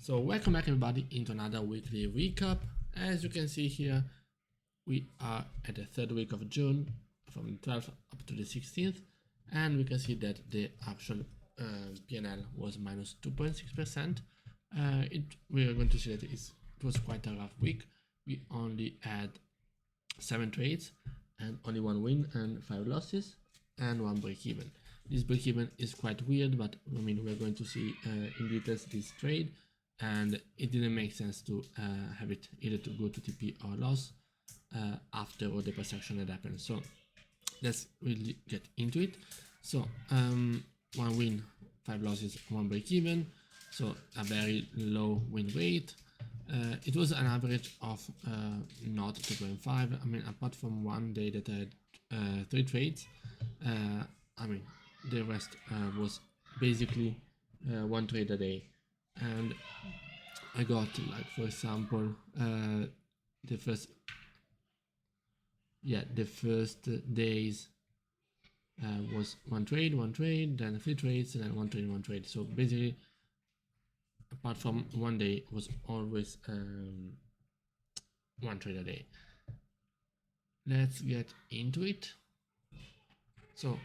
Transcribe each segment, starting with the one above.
So welcome back everybody into another weekly recap. As you can see here, we are at the third week of June from the 12th up to the 16th, and we can see that the actual P&L was minus 2.6%. We are going to see that it was quite a rough week. We only had 7 trades and only 1 win and 5 losses and 1 break-even. This break-even is quite weird, but I mean we're going to see in details this trade, and it didn't make sense to have it either to go to TP or loss after all the price action that happened. So let's really get into it. So 1 win, 5 losses, 1 break-even, so a very low win rate. It was an average of not 2.5. I mean, apart from one day that I had 3 trades, I mean the rest was basically 1 trade a day. And I got, like, for example, the first days was 1 trade, then 3 trades, and then 1 trade. So basically, apart from one day, it was always 1 trade a day. Let's get into it. So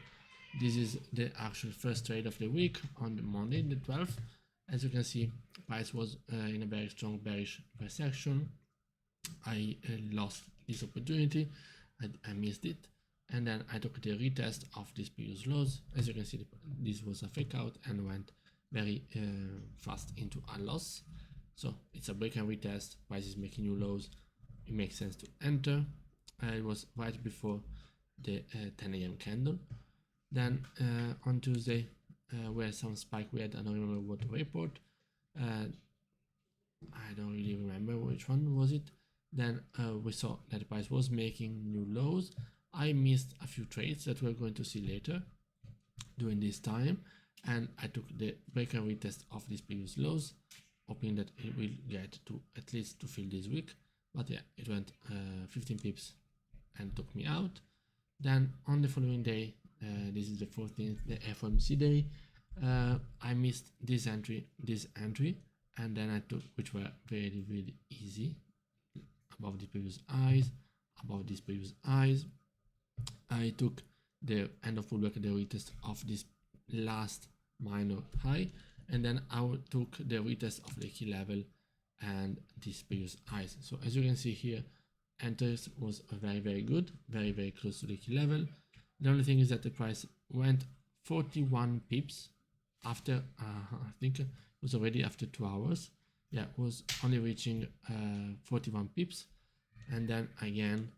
this is the actual first trade of the week on the Monday, the 12th. As you can see, price was in a very strong bearish price action. I lost this opportunity. I missed it, and then I took the retest of these previous lows. As you can see, this was a fake out and went very fast into a loss. So it's a break and retest. Price is making new lows. It makes sense to enter. It was right before the 10 a.m. candle. Then on Tuesday, where some spike we had, I don't remember what report. I don't really remember which one was it. Then we saw that the price was making new lows. I missed a few trades that we're going to see later during this time, and I took the break and retest of these previous lows, hoping that it will get to at least to fill this week. But yeah, it went 15 pips and took me out. Then on the following day, this is the 14th, the FOMC day, I missed this entry, and then I took, which were very easy, above the previous highs, above these previous highs. I took the end of pullback, the retest of this last minor high, and then I took the retest of the key level and these previous highs. So as you can see here, enters was very good, very close to the key level. The only thing is that the price went 41 pips after I think it was already after 2 hours. Yeah, it was only reaching 41 pips, and then again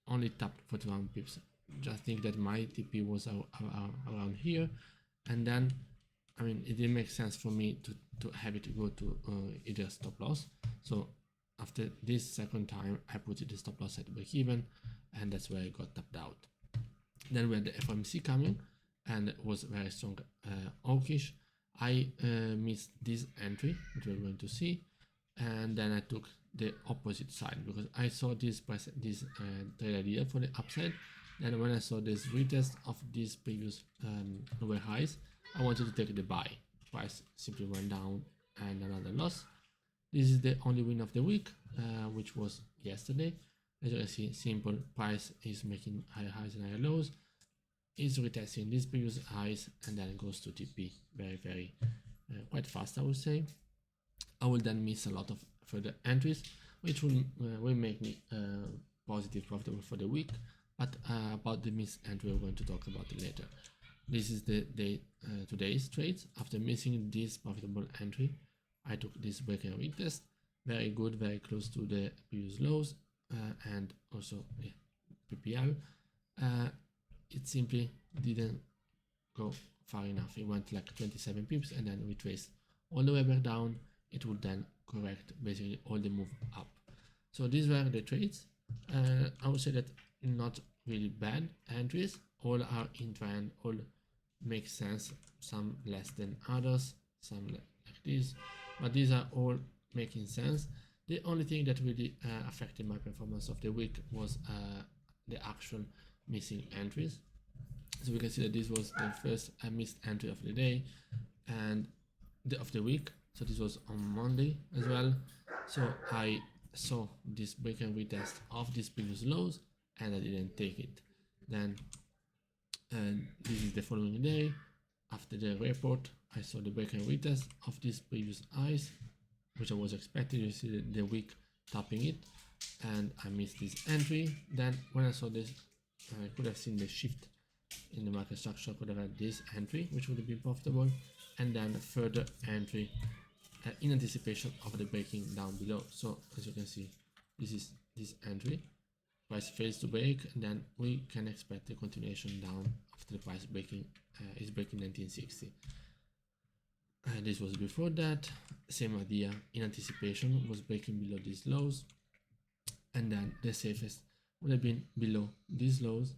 only tapped 41 pips. Just think that my TP was around here, and then I mean it didn't make sense for me to have it go to either stop loss. So after this second time, I put the stop loss at break even, and that's where I got tapped out. Then we had the FOMC coming, and it was very strong hawkish. I missed this entry, which we're going to see, and then I took the opposite side because I saw this trade idea for the upside. Then when I saw this retest of these previous lower highs, I wanted to take the buy. Price simply went down and another loss. This is the only win of the week, which was yesterday. As you can see, simple, price is making higher highs and higher lows, is retesting these previous highs, and then goes to TP very quite fast, I would say. I will then miss a lot of further entries, which will make me positive, profitable for the week. But about the missed entry, we're going to talk about it later. This is the day, today's trades. After missing this profitable entry, I took this break and retest, very good, very close to the previous lows, and also PPL. It simply didn't go far enough. It went like 27 pips and then retraced all the way back down. It would then correct basically all the move up. So these were the trades. I would say that not really bad entries. All are in trend, all make sense, some less than others, some like this, but these are all making sense. The only thing that really affected my performance of the week was the actual missing entries. So we can see that this was the first missed entry of the day and of the week. So this was on Monday as well. So I saw this break and retest of these previous lows and I didn't take it. Then this is the following day. After the report, I saw the break and retest of these previous highs, which I was expecting. You see the wick tapping it, and I missed this entry. Then when I saw this, I could have seen the shift in the market structure. I could have had this entry, which would have been profitable, and then further entry in anticipation of the breaking down below. So as you can see, this is this entry. Price fails to break, and then we can expect a continuation down after the price breaking is breaking 1960. This was before that. Same idea, in anticipation, was breaking below these lows, and then the safest would have been below these lows.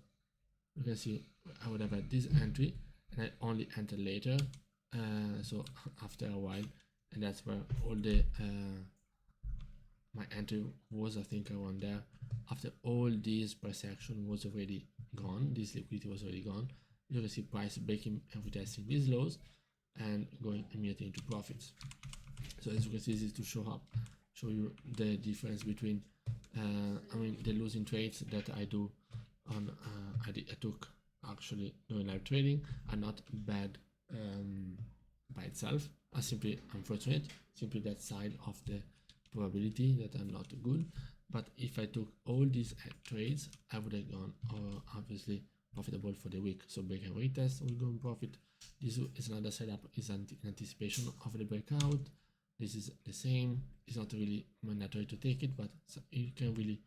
You can see I would have had this entry, and I only entered later, so after a while, and that's where all the my entry was, I think, around there. After all this price action was already gone, this liquidity was already gone, you can see price breaking and retesting these lows and going immediately into profits. So as you can see, this is to show you the difference between the losing trades that I do on I took actually doing live trading are not bad by itself, are simply unfortunate, simply that side of the probability that I'm not good. But if I took all these trades, I would have gone obviously profitable for the week. So break and retest will go in profit. This is another setup, is in anticipation of the breakout. This is the same. It's not really mandatory to take it, but you can really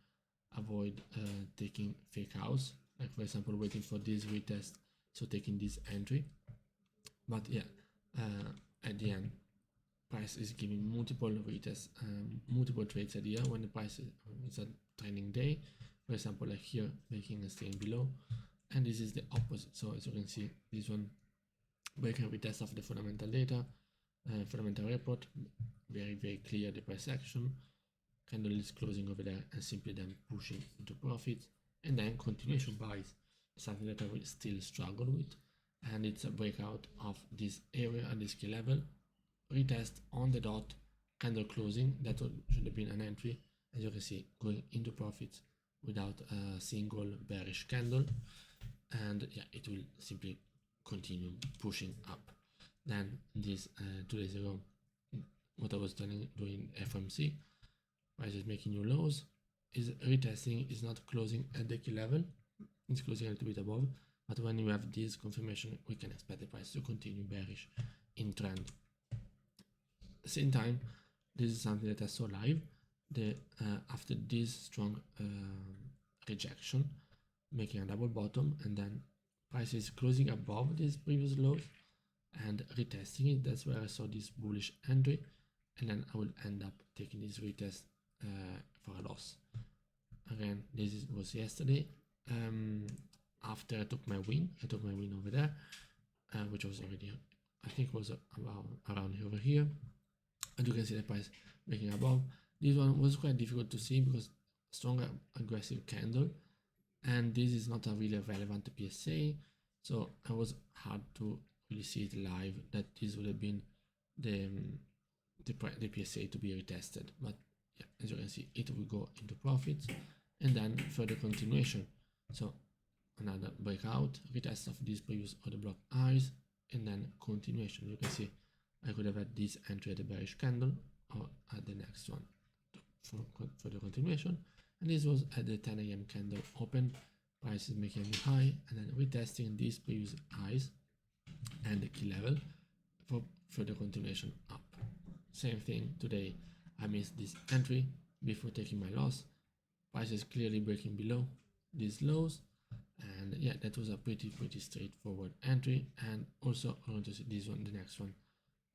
avoid taking fake outs, like for example waiting for this retest, so taking this entry. But yeah, at the end, price is giving multiple retests, multiple trades at the end when the price is a trending day, for example like here, making and staying below. And this is the opposite. So as you can see, this one break and retest of the fundamental data, fundamental report, very clear the price action, candle is closing over there and simply then pushing into profits, and then continuation buys, something that I will still struggle with, and it's a breakout of this area at this key level, retest on the dot, candle closing, that should have been an entry, as you can see, going into profits without a single bearish candle, and yeah, it will simply continue pushing up. Then this 2 days ago, what I was doing FOMC, price is making new lows, is retesting, is not closing at the key level, it's closing a little bit above, but when you have this confirmation, we can expect the price to continue bearish in trend. Same time, this is something that I saw live. After this strong rejection, making a double bottom, and then price is closing above these previous lows and retesting it. That's where I saw this bullish entry, and then I will end up taking this retest for a loss. Again, this was yesterday. After I took my win over there, which was already, I think, was around over here. And you can see the price breaking above. This one was quite difficult to see because stronger aggressive candle, and this is not a really relevant PSA, so it was hard to really see it live that this would have been the PSA to be retested. But yeah, as you can see, it will go into profits and then further continuation. So another breakout, retest of these previous order block highs, and then continuation. You can see I could have had this entry at the bearish candle or at the next one for the continuation, and this was at the 10 a.m. candle open, price is making a new high and then retesting these previous highs and the key level for further continuation up. Same thing today, I missed this entry before taking my loss, price is clearly breaking below these lows, and yeah, that was a pretty straightforward entry. And also I want to see this one, the next one,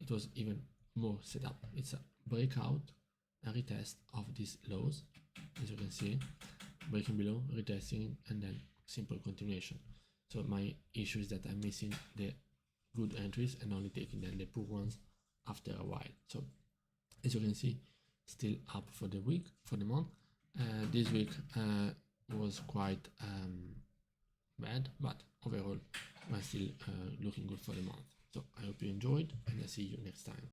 it was even more set up. It's a breakout, a retest of these lows, as you can see, breaking below, retesting, and then simple continuation. So my issue is that I'm missing the good entries and only taking then the poor ones after a while. So as you can see, still up for the week, for the month. This week was quite bad, but overall we're still looking good for the month. So I hope you enjoyed, and I'll see you next time.